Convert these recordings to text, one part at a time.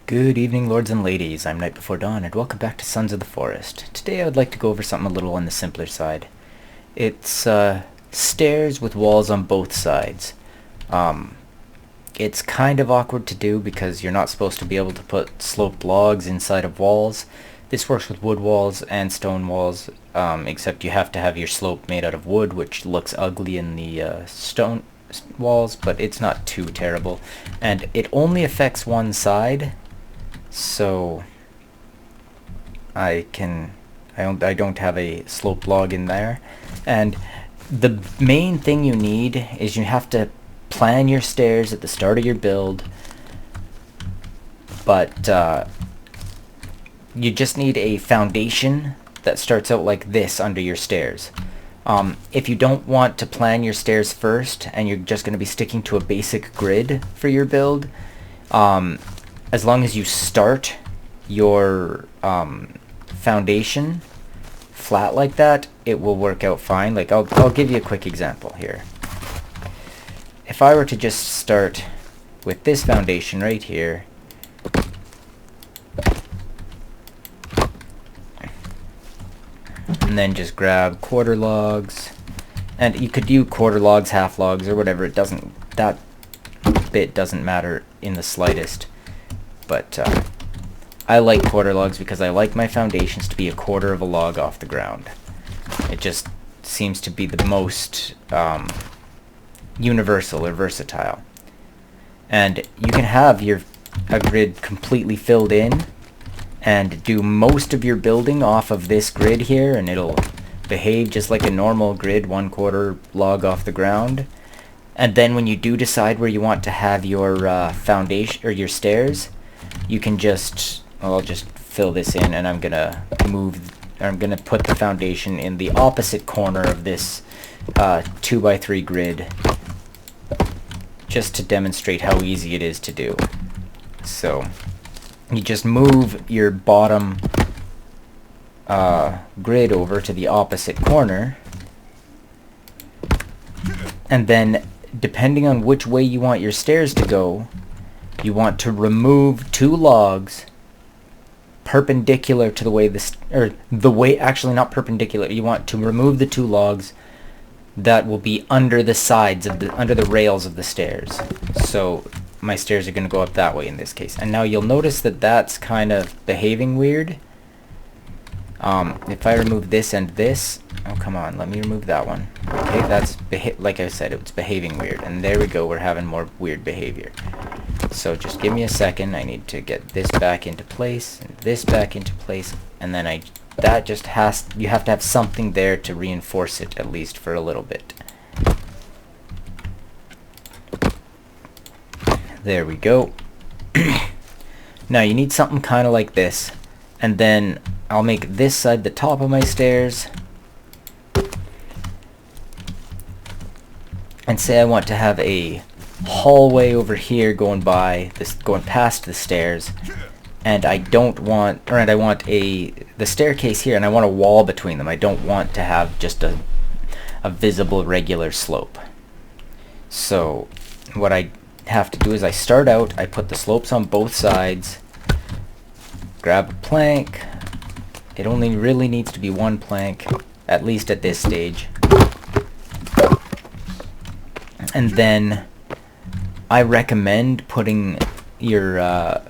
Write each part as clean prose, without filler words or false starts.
Good evening, lords and ladies. I'm Night Before Dawn, and welcome back to Sons of the Forest. Today I would like to go over something a little on the simpler side. It's stairs with walls on both sides. It's kind of awkward to do because you're not supposed to be able to put sloped logs inside of walls. This works with wood walls and stone walls, except you have to have your slope made out of wood, which looks ugly in the stone walls, but it's not too terrible. And it only affects one side, so I don't have a sloped log in there. And the main thing you need is you have to plan your stairs at the start of your build, but you just need a foundation that starts out like this under your stairs. If you don't want to plan your stairs first and you're just going to be sticking to a basic grid for your build, as long as you start your foundation flat like that, it will work out fine. Like I'll give you a quick example here. If I were to just start with this foundation right here, and then just grab quarter logs, and you could do quarter logs, half logs, or whatever. That bit doesn't matter in the slightest, but I like quarter logs because I like my foundations to be a quarter of a log off the ground. It just seems to be the most universal or versatile. And you can have a grid completely filled in and do most of your building off of this grid here, and it'll behave just like a normal grid, 1/4 log off the ground. And then when you do decide where you want to have your foundation or your stairs, you can just, well, I'll just fill this in, and I'm gonna put the foundation in the opposite corner of this 2x3 grid, just to demonstrate how easy it is to do. So you just move your bottom grid over to the opposite corner, and then depending on which way you want your stairs to go, you want to remove 2 logs perpendicular to the way actually not perpendicular. You want to remove the 2 logs that will be under the sides of under the rails of the stairs. So my stairs are going to go up that way in this case. And now you'll notice that that's kind of behaving weird. If I remove this and this, oh come on, let me remove that one. Okay, that's like I said, it's behaving weird. And there we go, we're having more weird behavior. So just give me a second. I need to get this back into place and this back into place, and then you have to have something there to reinforce it, at least for a little bit. There we go. Now you need something kind of like this, and then I'll make this side the top of my stairs, and say I want to have a hallway over here going past the stairs, and I want the staircase here, and I want a wall between them. I don't want to have just a visible regular slope. So what I have to do is I start out, I put the slopes on both sides, grab a plank. It only really needs to be 1 plank, at least at this stage. And then I recommend putting your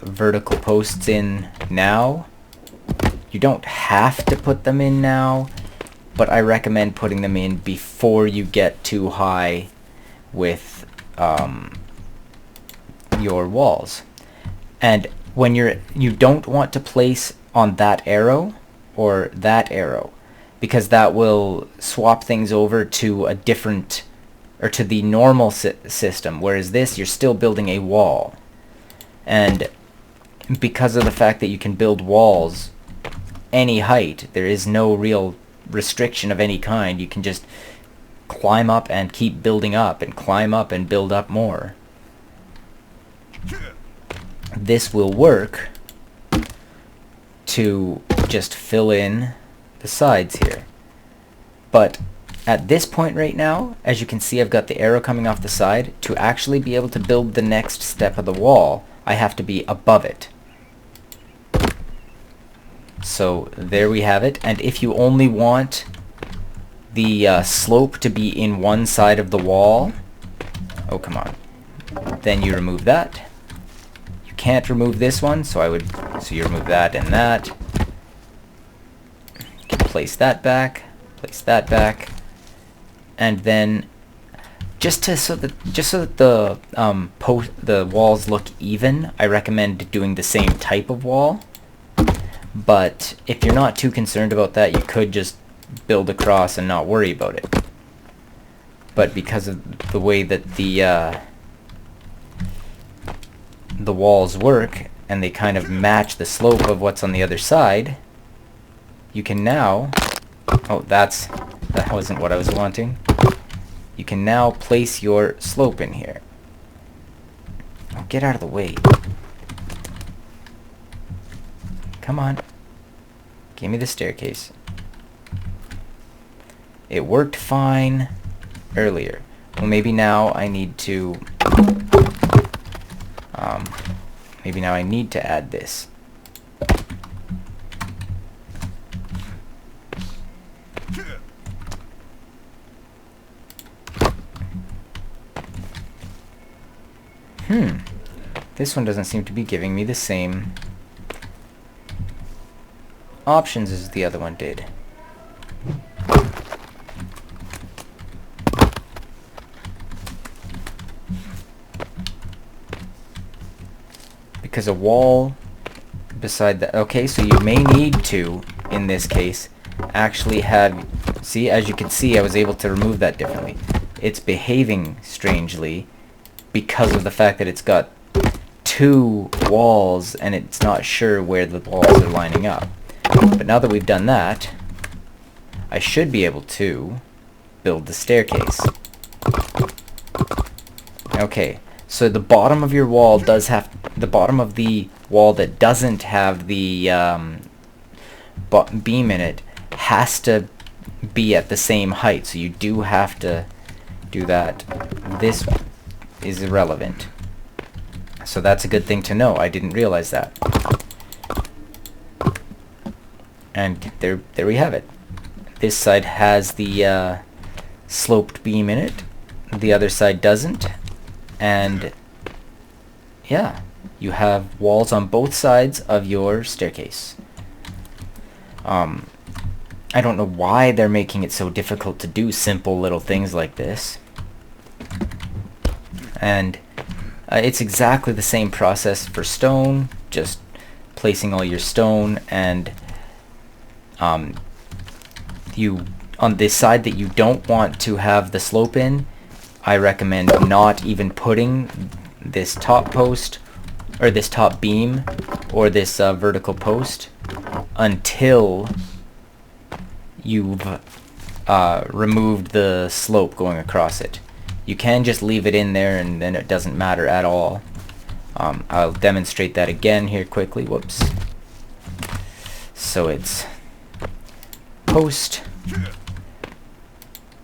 vertical posts in now. You don't have to put them in now, but I recommend putting them in before you get too high with your walls. And when you don't want to place on that arrow or that arrow, because that will swap things over to a different, or to the normal system, whereas this, you're still building a wall. And because of the fact that you can build walls any height, there is no real restriction of any kind. You can just climb up and keep building up, and climb up and build up more. This will work to just fill in the sides here. But at this point right now, as you can see, I've got the arrow coming off the side. To actually be able to build the next step of the wall, I have to be above it. So there we have it. And if you only want the slope to be in one side of the wall, oh come on, then you remove that. You can't remove this one, so you remove that and that. You can place that back, and then just so that the walls look even, I recommend doing the same type of wall. But if you're not too concerned about that, you could just build across and not worry about it. But because of the way that the walls work, and they kind of match the slope of what's on the other side, you can now... Oh, that wasn't what I was wanting. You can now place your slope in here. Oh, get out of the way. Come on. Give me the staircase. It worked fine earlier. Well, maybe now I need to... maybe now I need to add this. This one doesn't seem to be giving me the same options as the other one did. Because a wall beside that... Okay, so you may need to, in this case, actually have... See, as you can see, I was able to remove that differently. It's behaving strangely because of the fact that it's got two walls and it's not sure where the walls are lining up. But now that we've done that, I should be able to build the staircase. Okay, so the bottom of your wall does have... The bottom of the wall that doesn't have the beam in it has to be at the same height, so you do have to do that. This is irrelevant. So that's a good thing to know. I didn't realize that. And there we have it. This side has the sloped beam in it. The other side doesn't. And yeah, you have walls on both sides of your staircase. I don't know why they're making it so difficult to do simple little things like this. And it's exactly the same process for stone, just placing all your stone, and you, on this side that you don't want to have the slope in, I recommend not even putting this top post, or this top beam, or this vertical post until you've removed the slope going across it. You can just leave it in there and then it doesn't matter at all. I'll demonstrate that again here quickly. Whoops. So it's post,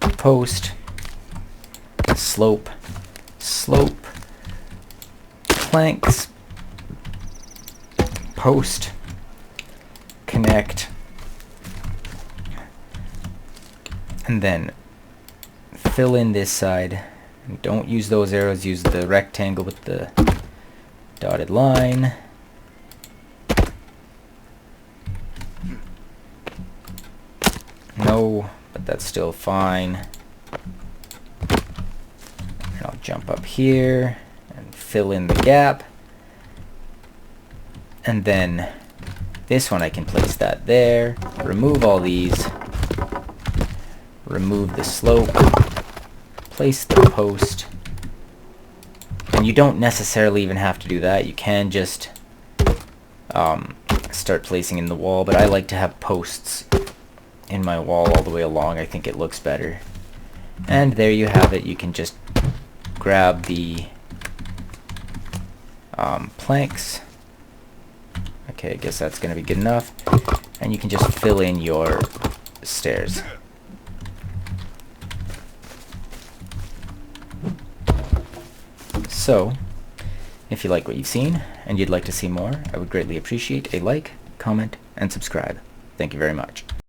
post, slope, slope, planks, post, connect, and then fill in this side. Don't use those arrows, use the rectangle with the dotted line. No, but that's still fine. And I'll jump up here and fill in the gap. And then this one I can place that there. Remove all these. Remove the slope. Place the post. And you don't necessarily even have to do that. You can just start placing in the wall, but I like to have posts in my wall all the way along. I think it looks better. And there you have it. You can just grab the planks. Okay, I guess that's going to be good enough. And you can just fill in your stairs. So, if you like what you've seen and you'd like to see more, I would greatly appreciate a like, comment, and subscribe. Thank you very much.